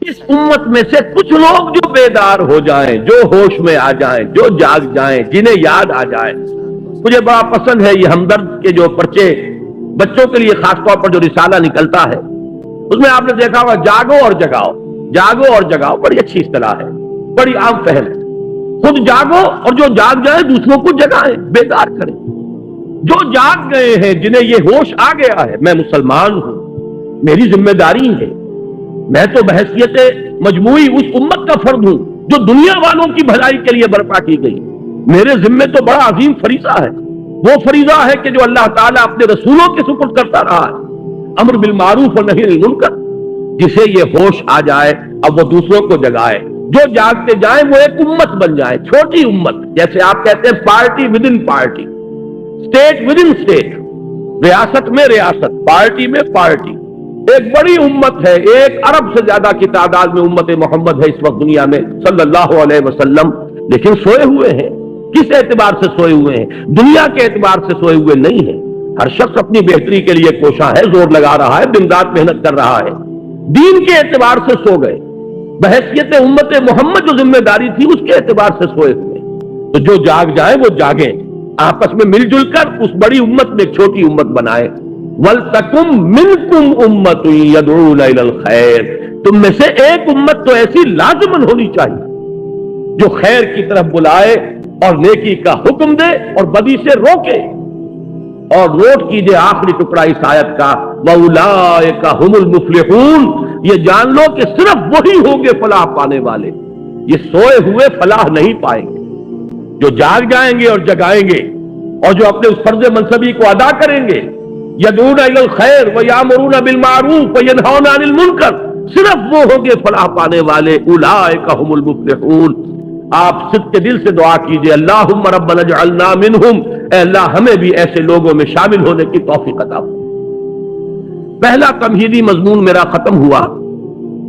اس امت میں سے کچھ لوگ جو بیدار ہو جائیں، جو ہوش میں آ جائیں، جو جاگ جائیں، جنہیں یاد آ جائے. مجھے بڑا پسند ہے یہ ہمدرد کے جو پرچے بچوں کے لیے خاص طور پر جو رسالہ نکلتا ہے، اس میں آپ نے دیکھا ہوگا جاگو اور جگاؤ، جاگو اور جگاؤ بڑی اچھی اصطلاح ہے، بڑی عام پہل ہے. خود جاگو اور جو جاگ جائیں دوسروں کو جگائیں، بیدار کریں. جو جاگ گئے ہیں، جنہیں یہ ہوش آ گیا ہے میں مسلمان ہوں، میری ذمہ داری ہے، میں تو بحیثیت مجموعی اس امت کا فرد ہوں جو دنیا والوں کی بھلائی کے لیے برپا کی گئی. میرے ذمے تو بڑا عظیم فریضہ ہے. وہ فریضہ ہے کہ جو اللہ تعالیٰ اپنے رسولوں کے سپرد کرتا رہا ہے، امر بالمعروف اور نہی عن المنکر. جسے یہ ہوش آ جائے اب وہ دوسروں کو جگائے. جو جاگتے جائیں وہ ایک امت بن جائے، چھوٹی امت. جیسے آپ کہتے ہیں party with in party, state with in state, ریاست میں ریاست، پارٹی میں پارٹی. ایک بڑی امت ہے، 1 ارب سے زیادہ کی تعداد میں امت محمد ہے اس وقت دنیا میں صلی اللہ علیہ وسلم. لیکن سوئے ہوئے ہیں. کس اعتبار سے سوئے ہوئے ہیں؟ دنیا کے اعتبار سے سوئے ہوئے نہیں ہیں. ہر شخص اپنی بہتری کے لیے کوشاں ہے، زور لگا رہا ہے، دن رات محنت کر رہا ہے. دین کے اعتبار سے سو گئے، بحیثیت امت محمد جو ذمہ داری تھی اس کے اعتبار سے سوئے ہوئے. تو جو جاگ جائیں وہ جاگیں، آپس میں مل جل کر اس بڑی امت میں ایک چھوٹی امت بنائیں. وَلْتَكُمْ مِنْكُمْ أُمَّةٌ يَدْعُونَ إِلَى الْخَيْرِ، تم میں سے ایک امت تو ایسی لازماً ہونی چاہیے جو خیر کی طرف بلائے اور نیکی کا حکم دے اور بدی سے روکے. اور نوٹ کیجئے آخری ٹکڑا اس آیت کا، وَأُولَٰئِكَ هُمُ الْمُفْلِحُونَ، یہ جان لو کہ صرف وہی ہوں گے فلاح پانے والے. یہ سوئے ہوئے فلاح نہیں پائیں گے. جو جاگ جائیں گے اور جگائیں گے اور جو اپنے اس فرض منصبی کو ادا کریں گے، یدعون الی الخیر ویامرون بالمعروف وینہون عن المنکر، صرف وہ ہوں گے فلاح پانے والے. اولئک هم المفلحون. آپ صدق کے دل سے دعا کیجئے، اللہم ربنا اجعلنا منہم، اے اللہ ہمیں بھی ایسے لوگوں میں شامل ہونے کی توفیق عطا فرما. پہلا تمہیدی مضمون میرا ختم ہوا.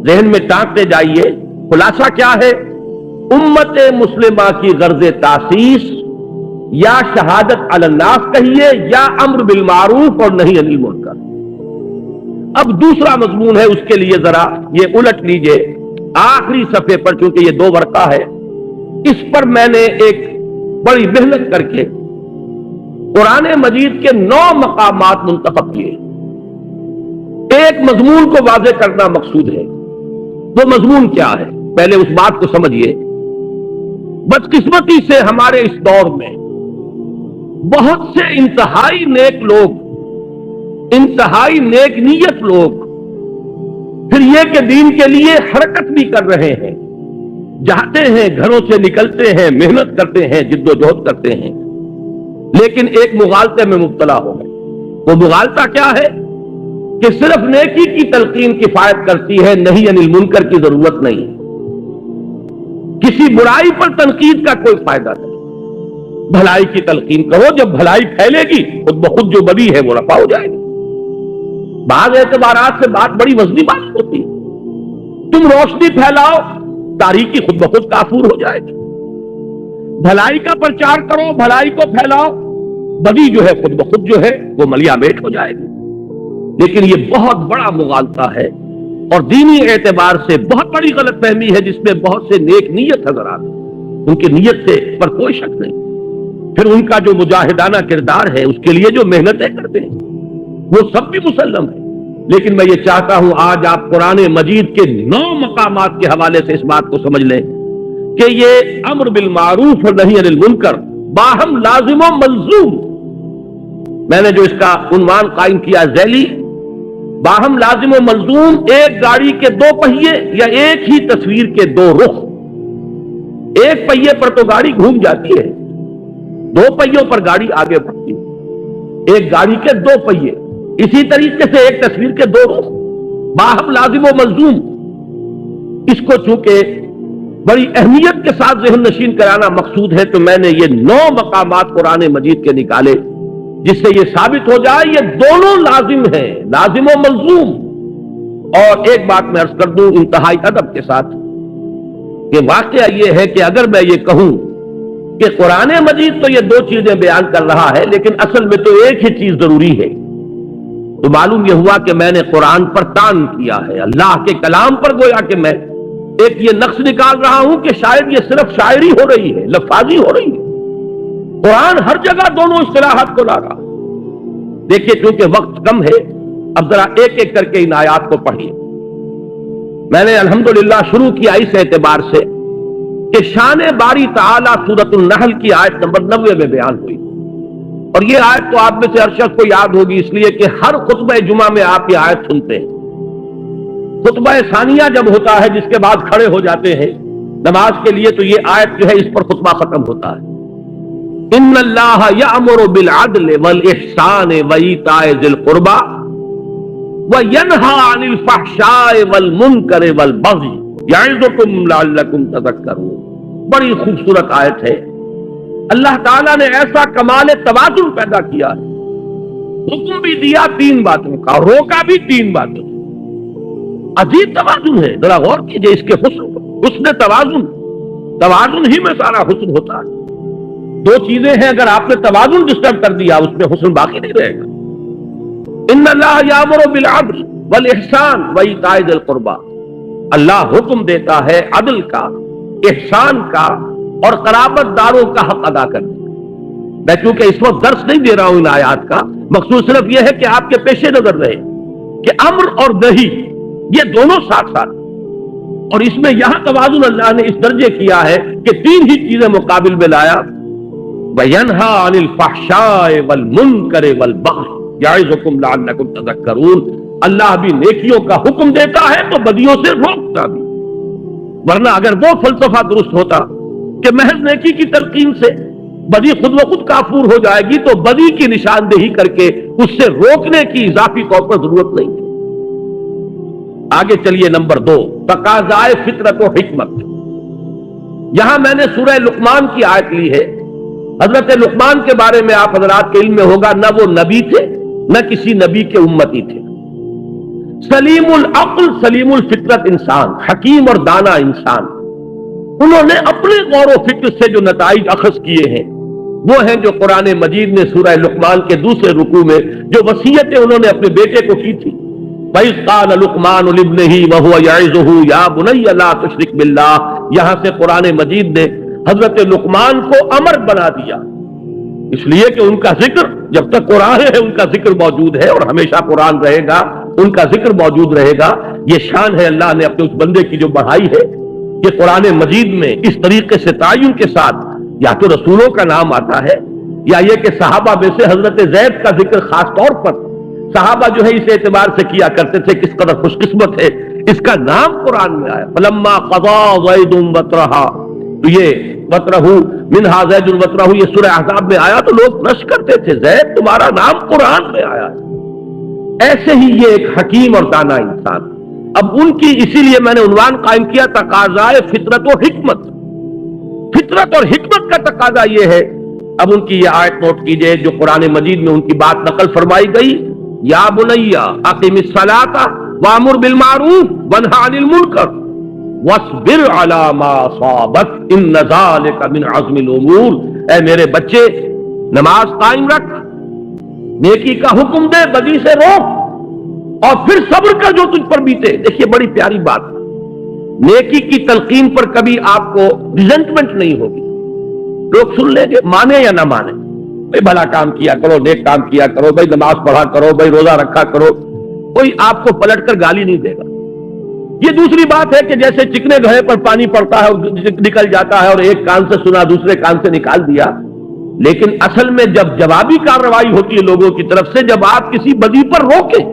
ذہن میں ٹانکتے جائیے، خلاصہ کیا ہے؟ امت مسلمہ کی غرض تاسیس یا شہادت علی الناس کہیے یا امر بالمعروف اور نہی عن المنکر. اب دوسرا مضمون ہے، اس کے لیے ذرا یہ الٹ لیجئے آخری صفحے پر، چونکہ یہ 2 ورقہ ہے، اس پر میں نے ایک بڑی محنت کر کے قرآن مجید کے 9 مقامات منتخب کیے. ایک مضمون کو واضح کرنا مقصود ہے. وہ مضمون کیا ہے؟ پہلے اس بات کو سمجھیے. بدقسمتی سے ہمارے اس دور میں بہت سے انتہائی نیک لوگ، انتہائی نیک نیت لوگ، پھر یہ کہ دین کے لیے حرکت بھی کر رہے ہیں، جاتے ہیں، گھروں سے نکلتے ہیں، محنت کرتے ہیں، جد و جہد کرتے ہیں، لیکن ایک مغالطے میں مبتلا ہو گئے. وہ مغالطہ کیا ہے؟ کہ صرف نیکی کی تلقین کفایت کرتی ہے، نہی عن المنکر کی ضرورت نہیں. کسی برائی پر تنقید کا کوئی فائدہ نہیں. بھلائی کی تلقین کرو، جب بھلائی پھیلے گی خود بخود جو بدی ہے وہ رفع ہو جائے گی. بعض اعتبارات سے بات بڑی وزنی بات ہوتی ہے. تم روشنی پھیلاؤ، تاریکی خود بخود کافور ہو جائے گی. بھلائی کا پرچار کرو، بھلائی کو پھیلاؤ، بدی جو ہے خود بخود جو ہے وہ ملیا میٹ ہو جائے گی. لیکن یہ بہت بڑا مغالطہ ہے اور دینی اعتبار سے بہت بڑی غلط فہمی ہے، جس میں بہت سے نیک نیت حضرات، ان کی نیت سے پر کوئی شک نہیں، پھر ان کا جو مجاہدانہ کردار ہے، اس کے لیے جو محنتیں کرتے ہیں وہ سب بھی مسلم ہے. لیکن میں یہ چاہتا ہوں آج آپ قرآن مجید کے 9 مقامات کے حوالے سے اس بات کو سمجھ لیں کہ یہ امر بالمعروف اور نہی عن المنکر باہم لازم و ملزوم. میں نے جو اس کا عنوان قائم کیا ذیلی، باہم لازم و ملزوم، ایک گاڑی کے 2 پہیے یا ایک ہی تصویر کے 2 رخ. ایک پہیے پر تو گاڑی گھوم جاتی ہے، 2 پہیوں پر گاڑی آگے بڑھتی ہے. ایک گاڑی کے 2 پہیے، اسی طریقے سے ایک تصویر کے 2 رخ، باہم لازم و ملزوم. اس کو چونکہ بڑی اہمیت کے ساتھ ذہن نشین کرانا مقصود ہے، تو میں نے یہ 9 مقامات قرآن مجید کے نکالے، جس سے یہ ثابت ہو جائے یہ دونوں لازم ہیں، لازم و ملزوم. اور ایک بات میں عرض کر دوں انتہائی ادب کے ساتھ کہ واقعہ یہ ہے کہ اگر میں یہ کہوں کہ قرآن مجید تو یہ 2 چیزیں بیان کر رہا ہے، لیکن اصل میں تو ایک ہی چیز ضروری ہے. تو معلوم یہ ہوا کہ میں نے قرآن پر تان کیا ہے، اللہ کے کلام پر گویا کہ میں ایک یہ نقص نکال رہا ہوں کہ شاید یہ صرف شاعری ہو رہی ہے، لفاظی ہو رہی ہے۔ قرآن ہر جگہ دونوں اصطلاحات کو لا رہا۔ دیکھیے چونکہ وقت کم ہے، اب ذرا ایک ایک کر کے ان آیات کو پڑھیے۔ میں نے الحمدللہ شروع کیا اس اعتبار سے کہ شان باری تعالیٰ سورۃ النحل کی آیت نمبر 90 میں بیان ہوئی، اور یہ آیت تو آپ میں سے ہر شخص کو یاد ہوگی، اس لیے کہ ہر خطبہ جمعہ میں آپ یہ آیت سنتے ہیں۔ خطبہ ثانیہ جب ہوتا ہے جس کے بعد کھڑے ہو جاتے ہیں نماز کے لیے، تو یہ آیت جو ہے اس پر خطبہ ختم ہوتا ہے۔ ان اللہ یأمر بالعدل والاحسان وایتاء ذی القربى وینہی عن الفحشاء والمنکر والبغی یعظکم لعلکم تذکرون۔ بڑی خوبصورت آیت ہے۔ اللہ تعالیٰ نے ایسا کمال توازن پیدا کیا ہے، حکم بھی دیا 3 باتوں کا، روکا بھی 3 باتوں سے۔ عجیب توازن ہے، ذرا غور کیجئے اس کے حسن توازن ہی میں سارا حسن ہوتا ہے۔ 2 چیزیں ہیں، اگر آپ نے توازن ڈسٹرب کر دیا اس میں حسن باقی نہیں رہے گا۔ ان اللہ یامر بالعدل والاحسان وایتاء ذی القربى، اللہ حکم دیتا ہے عدل کا، احسان کا اور قرابت داروں کا حق ادا کرنے کا۔ میں چونکہ اس وقت درس نہیں دے رہا ہوں ان آیات کا، مقصود صرف یہ ہے کہ آپ کے پیش نظر رہے کہ امر اور نہی یہ دونوں ساتھ ساتھ، اور اس میں یہاں توازن اللہ نے اس درجے کیا ہے کہ 3 ہی چیزیں مقابل میں لایا۔ وَيَنْهَا عَنِ الْفَحْشَاءِ وَالْمُنْكَرِ وَالْبَغْيِ يَعِظُكُمْ لَعَلَّكُمْ تَذَكَّرُونَ۔ اللہ بھی نیکیوں کا حکم دیتا ہے تو بدیوں سے روکتا بھی، ورنہ اگر وہ فلسفہ درست ہوتا کہ محض نیکی کی تلقین سے بدی خود و خود کافور ہو جائے گی، تو بدی کی نشاندہی کر کے اس سے روکنے کی اضافی طور پر ضرورت نہیں تھی۔ آگے چلیے، نمبر 2، تقاضائے فطرت و حکمت۔ یہاں میں نے سورہ لقمان کی آیت لی ہے۔ حضرت لقمان کے بارے میں آپ حضرات کے علم میں ہوگا، نہ وہ نبی تھے نہ کسی نبی کے امتی تھے۔ سلیم العقل سلیم الفطرت انسان، حکیم اور دانا انسان۔ انہوں نے اپنے غور و فکر سے جو نتائج اخذ کیے ہیں وہ ہیں جو قرآن مجید نے سورہ لقمان کے 2 رکوع میں جو وصیتیں انہوں نے اپنے بیٹے کو کی تھی۔ وَإِذْ قَالَ لُقْمَانُ لِابْنِهِ وَهُوَ يَعِظُهُ يَا بُنَيَّ لَا تُشْرِكْ بِاللَّهِ، یہاں سے قرآن مجید نے حضرت لقمان کو امر بنا دیا، اس لیے کہ ان کا ذکر جب تک قرآن ہے ان کا ذکر موجود ہے، اور ہمیشہ قرآن رہے گا، ان کا ذکر موجود رہے گا۔ یہ شان ہے اللہ نے اپنے اس بندے کی جو بڑھائی ہے کہ قرآن مجید میں اس طریقے سے تعین کے ساتھ یا تو رسولوں کا نام آتا ہے، یا یہ کہ صحابہ میں سے حضرت زید کا ذکر خاص طور پر صحابہ جو ہے اس اعتبار سے کیا کرتے تھے کس قدر خوش قسمت ہے اس کا نام قرآن میں آیا۔ فلما قضا زید وطرہا، تو یہ وطرہ منہا زید وطرہ یہ سورہ احزاب میں آیا تو لوگ نش کرتے تھے، زید تمہارا نام قرآن میں آیا ہے۔ ایسے ہی یہ ایک حکیم اور دانا انسان۔ اب ان کی اسی لیے میں نے عنوان قائم کیا تقاضائے فطرت و حکمت۔ فطرت اور حکمت کا تقاضا یہ ہے۔ اب ان کی یہ آیت نوٹ کیجئے جو قرآن مجید میں ان کی بات نقل فرمائی گئی، یا بنی اقم الصلاۃ وامر بالمعروف وانہی عن المنکر واصبر علی ما اصابک ان ذلک من عزم الامور۔ اے میرے بچے، نماز قائم رکھ، نیکی کا حکم دے، بدی سے روک، اور پھر صبر کر جو تجھ پر بیتے۔ دیکھیے بڑی پیاری بات، نیکی کی تلقین پر کبھی آپ کو ریزنٹمنٹ نہیں ہوگی، لوگ سن لیں گے مانے یا نہ مانے، بھائی بھلا کام کیا کرو، نیک کام کیا کرو، بھائی نماز پڑھا کرو، بھائی روزہ رکھا کرو، کوئی آپ کو پلٹ کر گالی نہیں دے گا۔ یہ دوسری بات ہے کہ جیسے چکنے گھڑے پر پانی پڑتا ہے اور نکل جاتا ہے، اور ایک کان سے سنا دوسرے کان سے نکال دیا، لیکن اصل میں جب جوابی کارروائی ہوتی ہے لوگوں کی طرف سے، جب آپ کسی بدی پر روکیں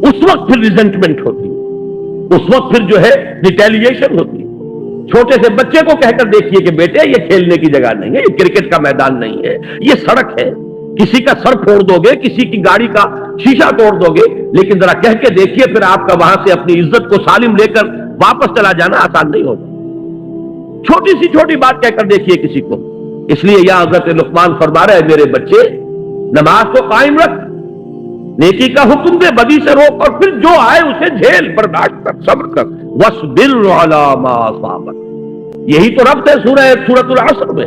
اس وقت پھر ریزنٹمنٹ ہوتی ہے، اس وقت پھر جو ہے ریٹیلیشن ہوتی ہے۔ چھوٹے سے بچے کو کہہ کر دیکھیے کہ بیٹے یہ کھیلنے کی جگہ نہیں ہے، یہ کرکٹ کا میدان نہیں ہے، یہ سڑک ہے، کسی کا سر پھوڑ دو گے، کسی کی گاڑی کا شیشہ توڑ دو گے، لیکن ذرا کہہ کے دیکھیے پھر آپ کا وہاں سے اپنی عزت کو سالم لے کر واپس چلا جانا آسان نہیں ہوگا۔ چھوٹی سی چھوٹی بات کہہ کر دیکھیے کسی کو۔ اس لیے یہاں حضرت لقمان فرما رہے ہیں میرے بچے نماز کو قائم رکھ، نیکی کا حکم دے، بدی سے روک، اور پھر جو آئے اسے جھیل، برداشت کر، صبر کر۔ وَاصْبِرْ عَلَىٰ مَا أَصَابَكَ، یہی تو ربط ہے سورۃ العصر میں۔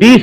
30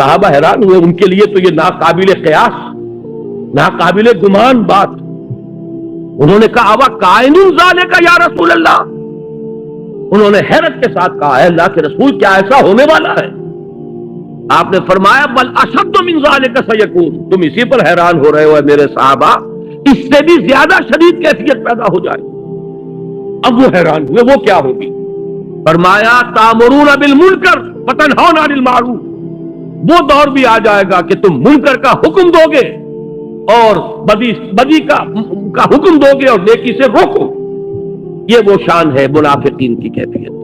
صحابہ حیران ہوئے، ان کے لیے تو یہ ناقابل قیاس، ناقابل گمان بات۔ انہوں نے کہا اوا کائن ذالک یا رسول اللہ، انہوں نے حیرت کے ساتھ کہا ہے اللہ کے رسول کیا ایسا ہونے والا ہے؟ آپ نے فرمایا بل اشد من ذالک سیکون، تم اسی پر حیران ہو رہے ہو میرے صحابہ، اس سے بھی زیادہ شدید کیفیت پیدا ہو جائے۔ اب وہ حیران ہوئے، وہ کیا ہوگی؟ فرمایا تامرون بالمنکر وتنہون عن المعروف، وہ دور بھی آ جائے گا کہ تم منکر کا حکم دو گے اور بدی کا حکم دو گے اور نیکی سے روکو۔ یہ وہ شان ہے منافقین کی کیفیت۔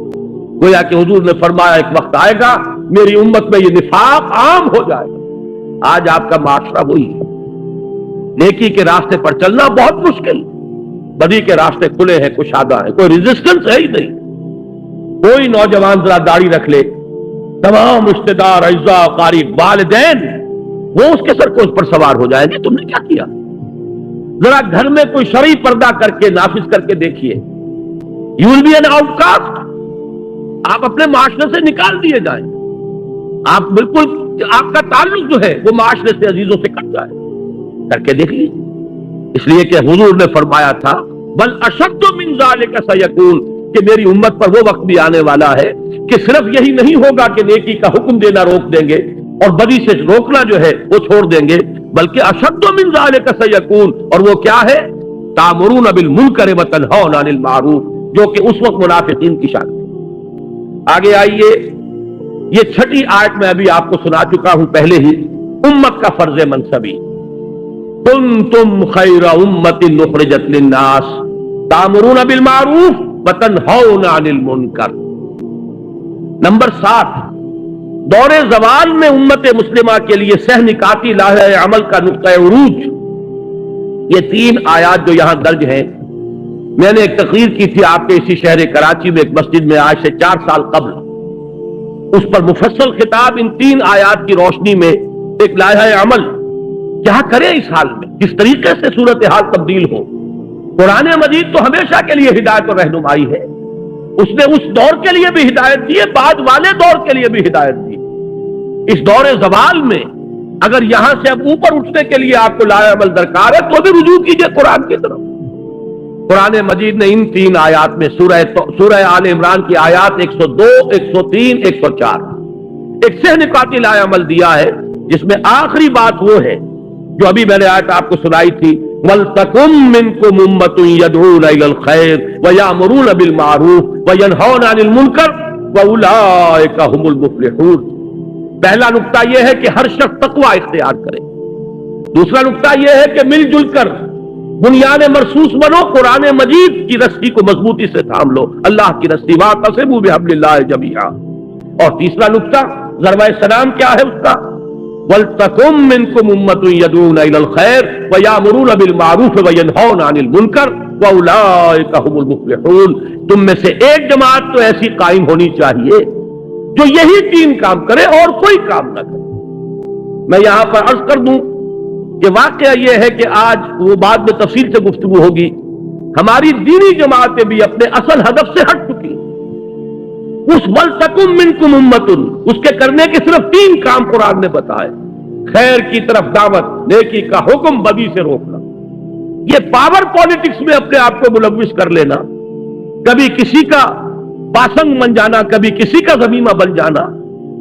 گویا کہ حضور نے فرمایا ایک وقت آئے گا میری امت میں یہ نفاق عام ہو جائے گا۔ آج آپ کا معاشرہ وہی ہے، نیکی کے راستے پر چلنا بہت مشکل، بدی کے راستے کھلے ہیں، کشادہ ہیں، کوئی ریزسٹنس ہے ہی نہیں۔ کوئی نوجوان ذرا داڑھی رکھ لے، تمام رشتہ دار، اعزاء، قریب، والدین وہ اس کے سر کو اس پر سوار ہو جائیں گے تم نے کیا کیا۔ ذرا گھر میں کوئی شرعی پردہ کر کے نافذ کر کے دیکھیے، you will be an outcast, آپ اپنے معاشرے سے نکال دیے جائیں، آپ بالکل آپ کا تعلق جو ہے وہ معاشرے سے، عزیزوں سے کٹ جائے، کر کے دیکھ لیجیے۔ اس لیے کہ حضور نے فرمایا تھا بل اشد من ذالک سیکون، کہ میری امت پر وہ وقت بھی آنے والا ہے کہ صرف یہی نہیں ہوگا کہ نیکی کا حکم دینا روک دیں گے اور بدی سے روکنا جو ہے وہ چھوڑ دیں گے، بلکہ اشد من ذالک سیکون، اور وہ کیا ہے؟ تامرون بالمنکر وتنہون عن المعروف، جو کہ اس وقت منافقین کی شان ہے۔ آگے آئیے، یہ چھٹی آیت میں ابھی آپ کو سنا چکا ہوں پہلے ہی، امت کا فرض منصبی، کنتم خیر امت اخرجت للناس تامرون بالمعروف وتنہون عن المنکر۔ نمبر 7، دور زوال میں امت مسلمہ کے لیے سہ نکاتی لاہے عمل کا نقطہ عروج، یہ 3 آیات جو یہاں درج ہیں۔ میں نے ایک تقریر کی تھی آپ کے اسی شہر کراچی میں ایک مسجد میں آج سے 4 سال قبل، اس پر مفصل خطاب ان 3 آیات کی روشنی میں ایک لائحہ عمل کیا کریں اس حال میں، کس طریقے سے صورتحال تبدیل ہو۔ قرآن مجید تو ہمیشہ کے لیے ہدایت اور رہنمائی ہے، اس نے اس دور کے لیے بھی ہدایت دی ہے، بعد والے دور کے لیے بھی ہدایت دی۔ اس دور زوال میں اگر یہاں سے اب اوپر اٹھنے کے لیے آپ کو لائحہ عمل درکار ہے تو بھی رجوع کیجئے قرآن کی طرف۔ قرآن مجید نے ان 3 آیات میں سورہ آل عمران کی آیات 102، 103، 104 ایک سہ نکاتی لائحہ عمل دیا ہے، جس میں آخری بات وہ ہے جو ابھی میں نے آیت آپ کو سنائی تھی، وَلْتَكُن مِّنكُمْ أُمَّةٌ يَدْعُونَ إِلَى الْخَيْرِ وَيَأْمُرُونَ بِالْمَعْرُوفِ وَيَنْهَوْنَ عَنِ الْمُنكَرِ وَأُولَٰئِكَ هُمُ الْمُفْلِحُونَ۔ پہلا نقطہ یہ ہے کہ ہر شخص تقوی اختیار کرے، دوسرا نقطہ یہ ہے کہ مل جل کر بنیاد مرصوص بنو، قرآن مجید کی رسی کو مضبوطی سے تھام لو، اللہ کی رسی، وَاعْتَصِمُوا بِحَبْلِ اللَّهِ جَمِيعًا۔ اور تیسرا نقطہ ضربہ سلام کیا ہے اس کا؟ وَلْتَكُن مِّنكُمْ أُمَّةٌ يَدْعُونَ إِلَى الْخَيْرِ وَيَأْمُرُونَ بِالْمَعْرُوفِ وَيَنْهَوْنَ عَنِ الْمُنكَرِ وَأُولَٰئِكَ هُمُ الْمُفْلِحُونَ۔ تم میں سے ایک جماعت تو ایسی قائم ہونی چاہیے جو یہی 3 کام کرے اور کوئی کام نہ کرے۔ میں یہاں پر عرض کر دوں کہ واقعہ یہ ہے کہ آج وہ بعد میں تفصیل سے گفتگو ہوگی، ہماری دینی جماعتیں بھی اپنے اصل ہدف سے ہٹ چکی۔ اس وَلْتَكُن مِّنكُمْ أُمَّةٌ، اس کے کرنے کے صرف 3 کام قرآن نے بتائے، خیر کی طرف دعوت، نیکی کا حکم، بدی سے روکنا۔ یہ پاور پالیٹکس میں اپنے آپ کو ملوث کر لینا، کبھی کسی کا پاسنگ بن جانا، کبھی کسی کا ضمیمہ بن جانا،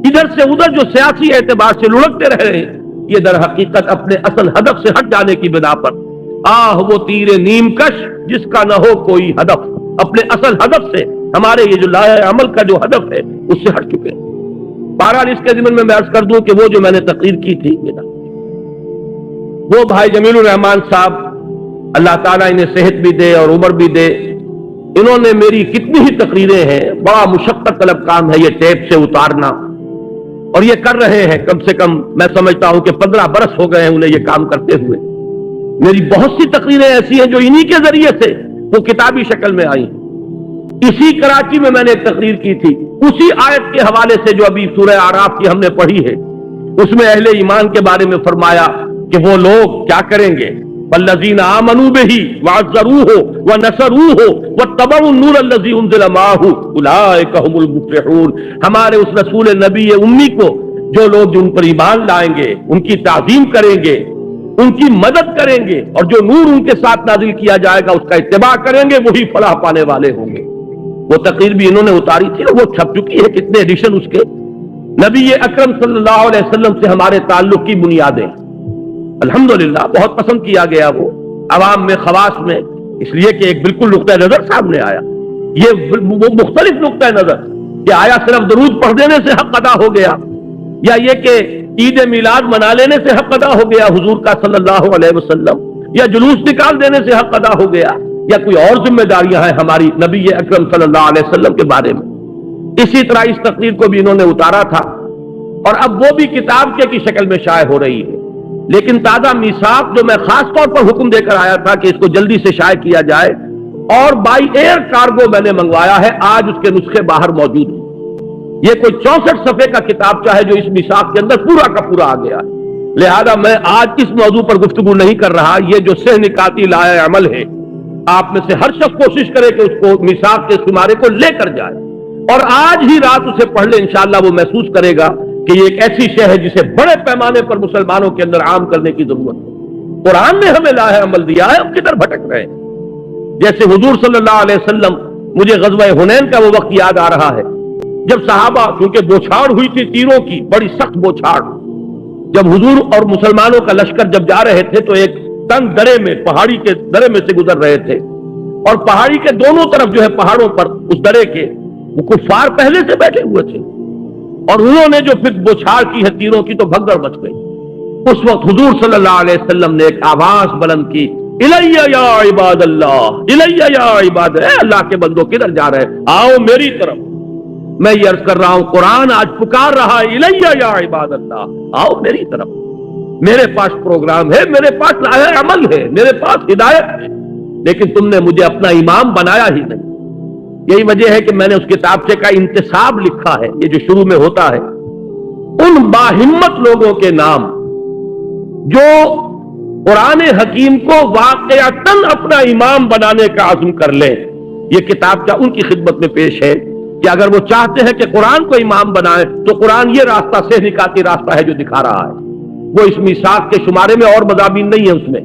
ادھر سے ادھر جو سیاسی اعتبار سے لڑکتے رہ رہے ہیں، یہ در حقیقت اپنے اصل ہدف سے ہٹ جانے کی بنا پر، وہ تیر نیم کش جس کا نہ ہو کوئی ہدف، اپنے اصل ہدف سے، ہمارے یہ جو لائحہ عمل کا جو ہدف ہے اس سے ہٹ چکے ہیں۔ بہرحال اس کے ضمن میں عرض کر دوں کہ وہ جو میں نے تقریر کی تھی، وہ بھائی جمیل الرحمان صاحب، اللہ تعالیٰ انہیں صحت بھی دے اور عمر بھی دے، انہوں نے میری کتنی ہی تقریریں ہیں، بڑا مشقت طلب کام ہے یہ ٹیپ سے اتارنا، اور یہ کر رہے ہیں، کم سے کم میں سمجھتا ہوں کہ 15 برس ہو گئے ہیں انہیں یہ کام کرتے ہوئے۔ میری بہت سی تقریریں ایسی ہیں جو انہی کے ذریعے سے وہ کتابی شکل میں آئی ہیں۔ اسی کراچی میں نے ایک تقریر کی تھی، اسی آیت کے حوالے سے جو ابھی سورہ اعراف کی ہم نے پڑھی ہے، اس میں اہل ایمان کے بارے میں فرمایا کہ وہ لوگ کیا کریں گے، والذین آمنوا بہ وعزروہ ونصروہ واتبعوا النور الذی انزل معہ اولئک هم المفلحون۔ ہمارے اس رسول نبی امی کو جو لوگ جو ان پر ایمان لائیں گے، ان کی تعظیم کریں گے، ان کی مدد کریں گے، اور جو نور ان کے ساتھ نازل کیا جائے گا اس کا اتباع کریں گے، وہی فلاح پانے والے ہوں گے۔ وہ تقریر بھی انہوں نے اتاری تھی، وہ چھپ چکی ہے، کتنے ایڈیشن اس کے۔ نبی اکرم صلی اللہ علیہ وسلم سے ہمارے تعلق کی بنیادیں الحمدللہ بہت پسند کیا گیا، وہ عوام میں، خواص میں، اس لیے کہ ایک بالکل نقطہ نظر سامنے آیا، یہ وہ مختلف نقطہ نظر کہ آیا صرف درود پڑھ دینے سے حق ادا ہو گیا، یا یہ کہ عید میلاد منا لینے سے حق ادا ہو گیا حضور کا صلی اللہ علیہ وسلم، یا جلوس نکال دینے سے حق ادا ہو گیا، یا کوئی اور ذمہ داریاں ہیں ہماری نبی اکرم صلی اللہ علیہ وسلم کے بارے میں۔ اسی طرح اس تقریر کو بھی انہوں نے اتارا تھا، اور اب وہ بھی کتاب کی شکل میں شائع ہو رہی ہے، لیکن تازہ میثاق جو میں خاص طور پر حکم دے کر آیا تھا کہ اس کو جلدی سے شائع کیا جائے، اور بائی ایئر کارگو میں نے منگوایا ہے، آج اس کے نسخے باہر موجود ہیں۔ یہ کوئی 64 صفحے کا کتابچہ ہے جو اس میثاق کے اندر پورا کا پورا آ گیا ہے، لہذا میں آج اس موضوع پر گفتگو نہیں کر رہا۔ یہ جو سہ نکاتی لائے عمل ہے، آپ میں سے ہر شخص کوشش کرے کہ اس کو میثاق کے شمارے کو لے کر جائے، اور آج ہی رات اسے پڑھ لے، انشاءاللہ وہ محسوس کرے گا کہ یہ ایک ایسی شے ہے جسے بڑے پیمانے پر مسلمانوں کے اندر عام کرنے کی ضرورت ہے۔ قرآن نے ہمیں لاہ عمل دیا ہے، ہم کدھر بھٹک رہے ہیں؟ جیسے حضور صلی اللہ علیہ وسلم، مجھے غزوہ حنین کا وہ وقت یاد آ رہا ہے جب صحابہ، کیونکہ بوچھاڑ ہوئی تھی تیروں کی، بڑی سخت بوچھاڑ، جب حضور اور مسلمانوں کا لشکر جب جا رہے تھے تو ایک تنگ درے میں، پہاڑی کے درے میں سے گزر رہے تھے، اور پہاڑی کے دونوں طرف جو ہے پہاڑوں پر اس درے کے وہ کفار پہلے سے بیٹھے ہوئے تھے، اور انہوں نے جو پھر بوچھاڑ کی ہے تیروں کی تو بھگدڑ مچ گئی۔ اس وقت حضور صلی اللہ علیہ وسلم نے ایک آواز بلند کی، الیہ یا عباد اللہ، الیہ یا عباد، اے اللہ کے بندوں کدھر جا رہے ہیں؟ آؤ میری طرف۔ میں یہ عرض کر رہا ہوں، قرآن آج پکار رہا ہے، الیہ یا عباد اللہ، آؤ میری طرف، میرے پاس پروگرام ہے، میرے پاس لاہ عمل ہے، میرے پاس ہدایت ہے، لیکن تم نے مجھے اپنا امام بنایا ہی نہیں۔ یہی وجہ ہے کہ میں نے اس کتابچے کا انتصاب لکھا ہے، یہ جو شروع میں ہوتا ہے، ان باہمت لوگوں کے نام جو قرآن حکیم کو واقعتاً اپنا امام بنانے کا عزم کر لیں۔ یہ کتابچہ ان کی خدمت میں پیش ہے کہ اگر وہ چاہتے ہیں کہ قرآن کو امام بنائیں تو قرآن یہ راستہ سہ نکاتی راستہ ہے جو دکھا رہا ہے۔ وہ اس میثاق کے شمارے میں اور مضامین نہیں ہے، اس میں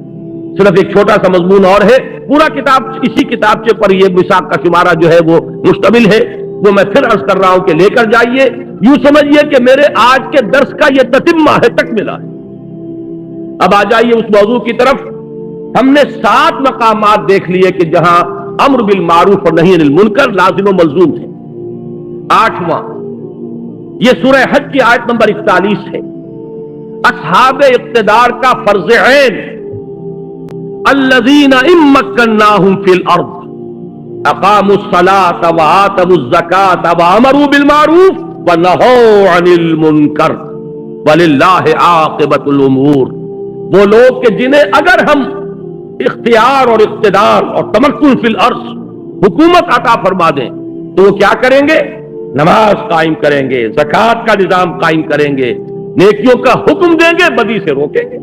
صرف ایک چھوٹا سا مضمون اور ہے، پورا کتاب اسی کتابچے پر یہ میثاق کا شمارہ جو ہے وہ مشتمل ہے۔ وہ میں پھر عرض کر رہا ہوں کہ لے کر جائیے، یوں سمجھیے کہ میرے آج کے درس کا یہ تتمہ ہے، تکملہ ہے۔ اب آ جائیے اس موضوع کی طرف۔ ہم نے 7 مقامات دیکھ لیے کہ جہاں امر بالمعروف اور نہی عن المنکر لازم و ملزوم ہے۔ 8واں یہ سورہ حج کی آیت نمبر 41 ہے، اصحاب اقتدار کا فرض عین، الذین ان مکناہم فی الارض اقاموا الصلاة وآتوا الزکاة وامروا بالمعروف ونہوا عن المنکر وللہ عاقبۃ الامور۔ وہ لوگ کہ جنہیں اگر ہم اختیار اور اقتدار اور تمکن فی الارض، حکومت عطا فرما دیں تو وہ کیا کریں گے؟ نماز قائم کریں گے، زکوٰۃ کا نظام قائم کریں گے، نیکیوں کا حکم دیں گے، بدی سے روکیں گے۔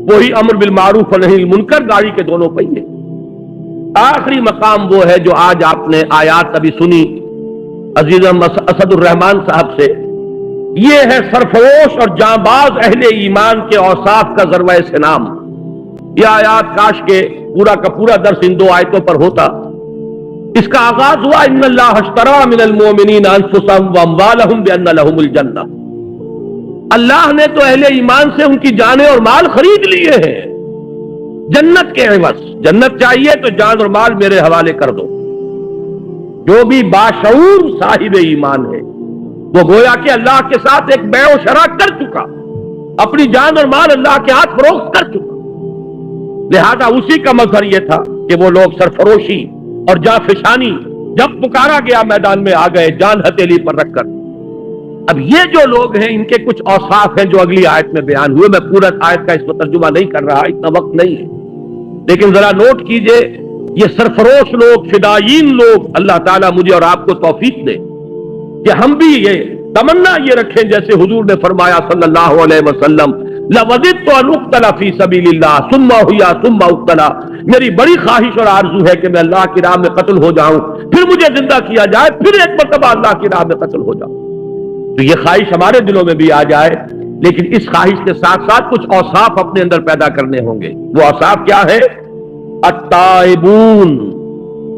وہی امر بالمعروف اور نہی عن المنکر گاڑی کے دونوں پہیے۔ آخری مقام وہ ہے جو آج آپ نے آیات ابھی سنی عزیزم اسد الرحمان صاحب سے، یہ ہے سرفروش اور جانباز اہل ایمان کے اوصاف کا ذروہ سنام۔ یہ آیات کاش کے پورا کا پورا درس ان 2 آیتوں پر ہوتا۔ اس کا آغاز ہوا ان اللہ اشتری من المؤمنین انفسهم واموالهم بان لهم الجنہ۔ اللہ نے تو اہل ایمان سے ان کی جانیں اور مال خرید لیے ہیں جنت کے عوض۔ جنت چاہیے تو جان اور مال میرے حوالے کر دو۔ جو بھی باشعور صاحب ایمان ہے وہ گویا کہ اللہ کے ساتھ ایک بیع و شرا کر چکا، اپنی جان اور مال اللہ کے ہاتھ فروخت کر چکا۔ لہذا اسی کا مظہر یہ تھا کہ وہ لوگ سرفروشی اور جانفشانی جب پکارا گیا میدان میں آ گئے، جان ہتھیلی پر رکھ کر۔ اب یہ جو لوگ ہیں ان کے کچھ اوصاف ہیں جو اگلی آیت میں بیان ہوئے۔ میں پورا آیت کا اس کو ترجمہ نہیں کر رہا، اتنا وقت نہیں ہے، لیکن ذرا نوٹ کیجئے، یہ سرفروش لوگ، فدائین لوگ، اللہ تعالیٰ مجھے اور آپ کو توفیق دے کہ ہم بھی یہ تمنا یہ رکھیں جیسے حضور نے فرمایا صلی اللہ علیہ وسلم، لَوَدِدْتُ أَنْ أُقْتَلَ فِي سَبِيلِ اللَّهِ ثُمَّ أُحْيَا ثُمَّ أُقْتَلَ۔ میری بڑی خواہش اور آرزو ہے کہ میں اللہ کی راہ میں قتل ہو جاؤں، پھر مجھے زندہ کیا جائے، پھر ایک مرتبہ اللہ کی راہ میں قتل ہو جاؤں۔ تو یہ خواہش ہمارے دلوں میں بھی آ جائے، لیکن اس خواہش کے ساتھ ساتھ کچھ اوصاف اپنے اندر پیدا کرنے ہوں گے۔ وہ اوصاف کیا ہے؟ التائبون،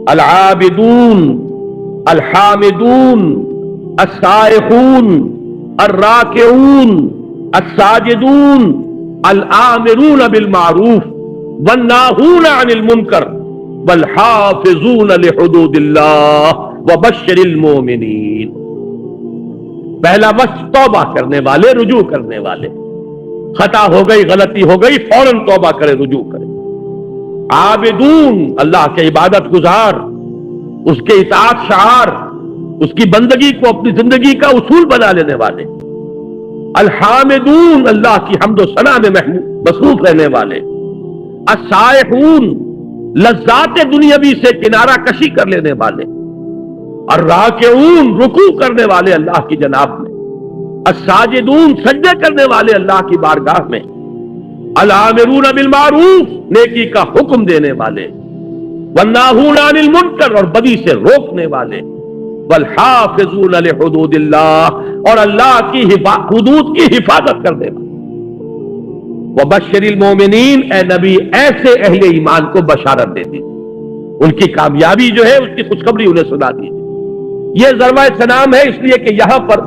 العابدون، الحامدون، السائحون، الراکعون، الساجدون، الآمرون بالمعروف والناہون عن المنکر والحافظون لحدود اللہ وبشر المؤمنین۔ پہلا وصف توبہ کرنے والے، رجوع کرنے والے۔ خطا ہو گئی، غلطی ہو گئی، فوراً توبہ کرے، رجوع کرے۔ عابدون، اللہ کے عبادت گزار، اس کے اطاعت شعار، اس کی بندگی کو اپنی زندگی کا اصول بنا لینے والے۔ الحامدون، اللہ کی حمد و ثنا میں مصروف رہنے والے۔ السائحون، لذات دنیاوی سے کنارہ کشی کر لینے والے۔ الراکعون، رکوع کرنے والے اللہ کی جناب میں۔ الساجدون، سجدے کرنے والے اللہ کی بارگاہ میں۔ الآمرون بالمعروف، نیکی کا حکم دینے والے۔ والناہون عن المنکر، اور بدی سے روکنے والے۔ والحافظون لحدود اللہ، اور اللہ کی حدود کی حفاظت کرنے والے۔ وبشر المؤمنین، اے نبی ایسے اہل ایمان کو بشارت دے دیجیے، ان کی کامیابی جو ہے اس کی خوشخبری انہیں سنا دیجیے۔ یہ ضربہ سلام ہے، اس لیے کہ یہاں پر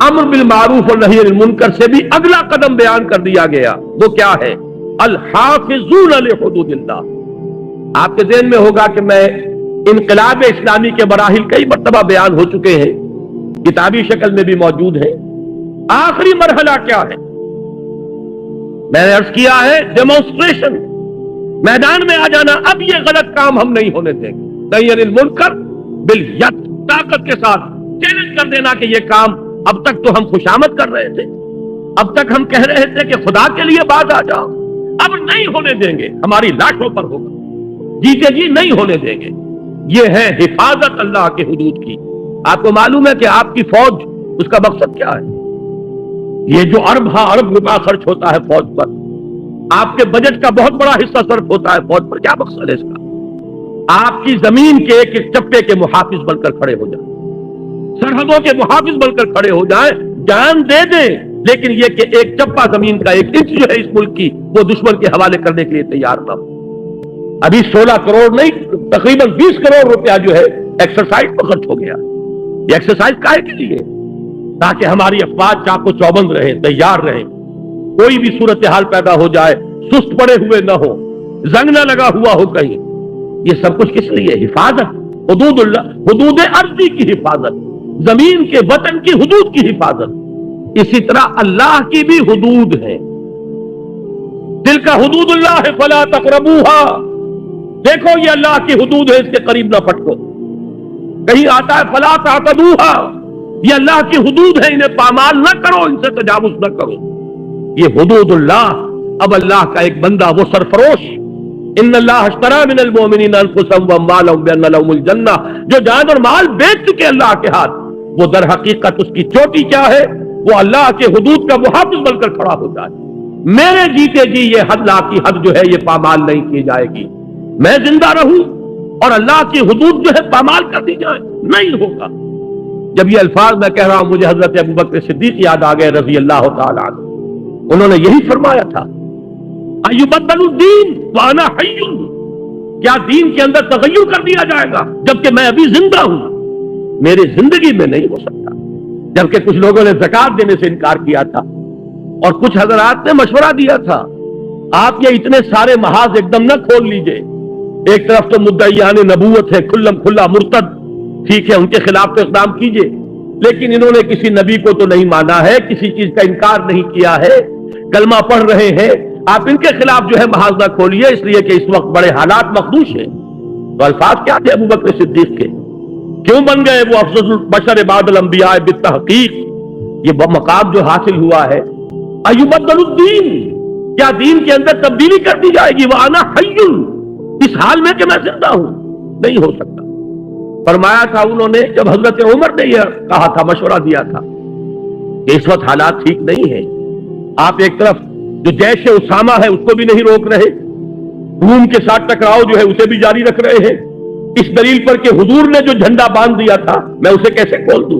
امر بالمعروف اور نہی عن المنکر سے بھی اگلا قدم بیان کر دیا گیا۔ وہ کیا ہے؟ الحافظون لحدود اللہ۔ آپ کے ذہن میں ہوگا کہ میں انقلاب اسلامی کے مراحل کئی مرتبہ بیان ہو چکے ہیں، کتابی شکل میں بھی موجود ہے۔ آخری مرحلہ کیا ہے؟ میں نے عرض کیا ہے ڈیمونسٹریشن، میدان میں آ جانا۔ اب یہ غلط کام ہم نہیں ہونے دیں گے۔ نہی عن المنکر بالید، طاقت کے ساتھ چیلنج کر دینا کہ یہ کام اب تک تو ہم خوشامد کر رہے تھے، اب تک ہم کہہ رہے تھے کہ خدا کے لیے باز آ جاؤ، اب نہیں ہونے دیں گے، ہماری لاشوں پر ہوگا، جیتے جی نہیں ہونے دیں گے۔ یہ ہے حفاظت اللہ کے حدود کی۔ آپ کو معلوم ہے کہ آپ کی فوج، اس کا مقصد کیا ہے؟ یہ جو ارب روپیہ خرچ ہوتا ہے فوج پر، آپ کے بجٹ کا بہت بڑا حصہ صرف ہوتا ہے فوج پر، کیا مقصد ہے اس کا؟ آپ کی زمین کے ایک ایک چپے کے محافظ بن کر کھڑے ہو جائیں، سرحدوں کے محافظ بن کر کھڑے ہو جائیں، جان دے دیں، لیکن یہ کہ ایک چپا زمین کا، ایک انچ جو ہے اس ملک کی، وہ دشمن کے حوالے کرنے کے لیے تیار نہ ہو۔ ابھی 16 کروڑ نہیں، تقریباً 20 کروڑ روپیہ جو ہے ایکسرسائز پر خرچ ہو گیا۔ یہ ایکسرسائز کائے کے لیے؟ تاکہ ہماری افواج چاق و چوبند رہے، تیار رہے، کوئی بھی صورتحال پیدا ہو جائے سست پڑے ہوئے نہ ہو، زنگ نہ لگا ہوا ہو کہیں۔ یہ سب کچھ کس لیے؟ حفاظت، حدود اللہ، حدود ارضی کی حفاظت، زمین کے وطن کی حدود کی حفاظت۔ اسی طرح اللہ کی بھی حدود ہے۔ تلک حدود اللہ فلا تقربوها، دیکھو یہ اللہ کی حدود ہے، اس کے قریب نہ پھٹکو۔ کہیں آتا ہے فلا تعتدوها، یہ اللہ کی حدود ہے، انہیں پامال نہ کرو، ان سے تجاوز نہ کرو۔ یہ حدود اللہ۔ اب اللہ کا ایک بندہ، وہ سرفروش، ان اللہ اشتری من المؤمنین انفسهم واموالهم بان لهم الجنہ، جو جان اور مال بیچ چکے اللہ کے ہاتھ، وہ در حقیقت اس کی چوٹی کیا ہے؟ وہ اللہ کے حدود کا محافظ بن کر کھڑا ہو جائے۔ میرے جیتے جی یہ حد لا کی حد جو ہے یہ پامال نہیں کی جائے گی، میں زندہ رہوں اور اللہ کی حدود جو ہے پامال کر دی جائے، نہیں ہوگا۔ جب یہ الفاظ میں کہہ رہا ہوں، مجھے حضرت ابوبکر صدیق یاد آ گئے رضی اللہ تعالی عنہ۔ انہوں نے یہی فرمایا تھا، ایبدل الدین وانا حی، کیا دین کے اندر تغیر کر دیا جائے گا جبکہ میں ابھی زندہ ہوں؟ میری زندگی میں نہیں ہو سکتا۔ جبکہ کچھ لوگوں نے زکات دینے سے انکار کیا تھا، اور کچھ حضرات نے مشورہ دیا تھا، آپ یہ اتنے سارے محاذ ایک دم نہ کھول لیجئے۔ ایک طرف تو مدعیان نبوت ہے، کھلم کھلا مرتد، ٹھیک ہے، ان کے خلاف تو اقدام کیجئے، لیکن انہوں نے کسی نبی کو تو نہیں مانا ہے، کسی چیز کا انکار نہیں کیا ہے، کلمہ پڑھ رہے ہیں، آپ ان کے خلاف جو ہے محاذ نہ کھولیے، اس لیے کہ اس وقت بڑے حالات مخدوش ہیں۔ تو الفاظ کیا تھے ابوبکر صدیق کے؟ کیوں بن گئے وہ افضل البشر بعد الانبیاء بالتحقیق؟ یہ مقام جو حاصل ہوا ہے، ایبدل الدین، کیا دین کے اندر تبدیلی کر دی جائے گی؟ وانا حی، اس حال میں کہ میں زندہ ہوں، نہیں ہو سکتا۔ فرمایا تھا انہوں نے، جب حضرت عمر نے یہ کہا تھا، مشورہ دیا تھا کہ اس وقت حالات ٹھیک نہیں ہیں، آپ ایک طرف جو جیش اسامہ ہے اس کو بھی نہیں روک رہے، روم کے ساتھ ٹکراؤ جو ہے اسے بھی جاری رکھ رہے ہیں، اس دلیل پر کہ حضور نے جو جھنڈا باندھ دیا تھا میں اسے کیسے کھول دوں؟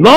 9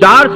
4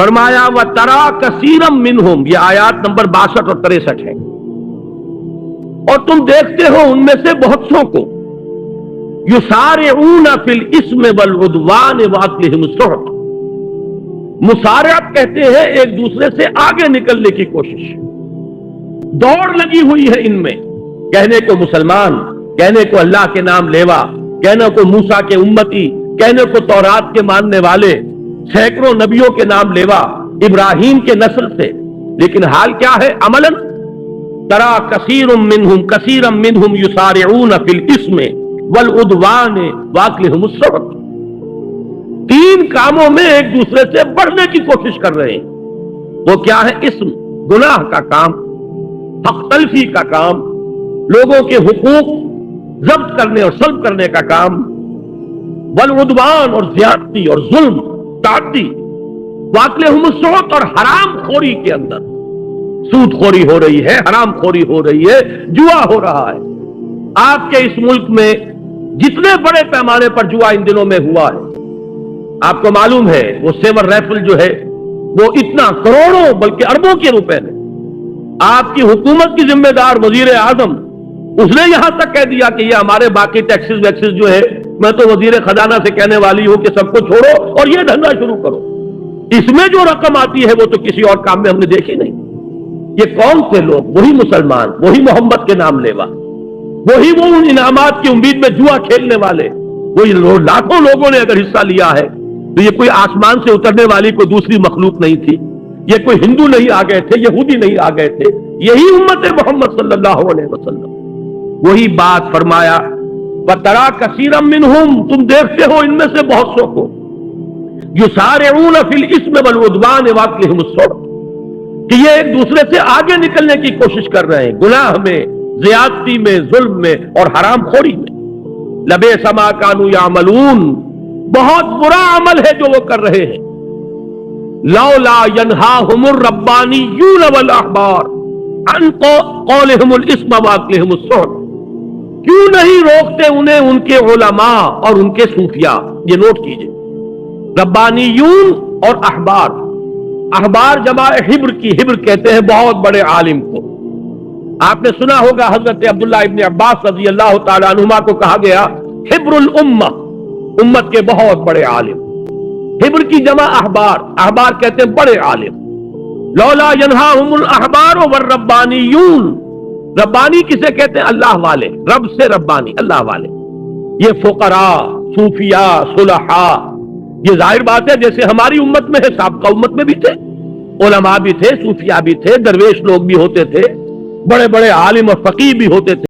فرمایا وَتَرَا كَثِيرًا مِّنْهُمْ، یہ آیات نمبر 62 اور 63 ہے، اور تم دیکھتے ہو ان میں سے بہت سو کو یسارعون فی الاسم والعدوان واکلہم السحت، مسارعت کہتے ہیں ایک دوسرے سے آگے نکلنے کی کوشش، دوڑ لگی ہوئی ہے ان میں، کہنے کو مسلمان، کہنے کو اللہ کے نام لیوا، کہنے کو موسیٰ کے امتی، کہنے کو تورات کے ماننے والے، سینکڑوں نبیوں کے نام لیوا، ابراہیم کے نسل سے، لیکن حال کیا ہے عملاً؟ ترا کثیرا منہم یسارعون فی الاسم والعدوان واکلہم السحت، تین کاموں میں ایک دوسرے سے بڑھنے کی کوشش کر رہے ہیں۔ وہ کیا ہے؟ اسم، گناہ کا کام، حق تلفی کا کام، لوگوں کے حقوق ضبط کرنے اور سلب کرنے کا کام، والعدوان اور زیادتی اور ظلم تعدی، واکلہم السحت اور حرام خوری کے اندر، سود خوری ہو رہی ہے، حرام خوری ہو رہی ہے، جوا ہو رہا ہے۔ آپ کے اس ملک میں جتنے بڑے پیمانے پر جوا ان دنوں میں ہوا ہے، آپ کو معلوم ہے وہ سیور ریفل جو ہے وہ اتنا کروڑوں بلکہ اربوں کے روپے میں، آپ کی حکومت کی ذمہ دار وزیر اعظم، اس نے یہاں تک کہہ دیا کہ یہ ہمارے باقی ٹیکسز ویکسز جو ہے، میں تو وزیر خزانہ سے کہنے والی ہوں کہ سب کو چھوڑو اور یہ دھندا شروع کرو، اس میں جو رقم آتی ہے وہ تو کسی اور کام میں ہم نے دیکھی نہیں۔ یہ کون تھے لوگ؟ وہی مسلمان، وہی محمد کے نام لیوا، وہی وہ ان انعامات کی امید میں جوا کھیلنے والے، وہی لاکھوں لوگوں نے اگر حصہ لیا ہے تو یہ کوئی آسمان سے اترنے والی کوئی دوسری مخلوق نہیں تھی، یہ کوئی ہندو نہیں آ گئے تھے، یہودی نہیں آ گئے تھے، یہی امت محمد صلی اللہ علیہ وسلم۔ وہی بات فرمایا وَتَرَا كَثِيرًا مِّنْهُمْ، تم دیکھتے ہو ان میں سے بہت سو کو یسارعون فی الاسم والعدوان واکلہم السحت، کہ یہ ایک دوسرے سے آگے نکلنے کی کوشش کر رہے ہیں، گناہ میں، زیادتی میں، ظلم میں اور حرام خوری میں۔ لبئس ما كانوا يعملون، بہت برا عمل ہے جو وہ کر رہے ہیں۔ لولا ينهاهم الربانيون والاحبار عن قولهم الاسم واكلهم السحت، کیوں نہیں روکتے انہیں ان کے علماء اور ان کے صوفیاء؟ یہ نوٹ کیجئے، ربانیون اور احبار، احبار جمع حبر کی، حبر کہتے ہیں بہت بڑے عالم کو۔ آپ نے سنا ہوگا حضرت عبداللہ ابن عباس رضی اللہ تعالی عنہما کو کہا گیا حبر الامہ، امت کے بہت بڑے عالم۔ حبر کی جمع احبار، احبار کہتے ہیں بڑے عالم۔ لولا ینہاہم الاحبار والربانیون، ربانی کسے کہتے ہیں؟ اللہ والے، رب سے ربانی، اللہ والے، یہ فقراء، صوفیاء، صلحاء، یہ ظاہر بات ہے جیسے ہماری امت میں ہے، سابقہ امت میں بھی تھے، علماء بھی تھے، صوفیاء بھی تھے، درویش لوگ بھی ہوتے تھے، بڑے بڑے عالم اور فقیہ بھی ہوتے تھے۔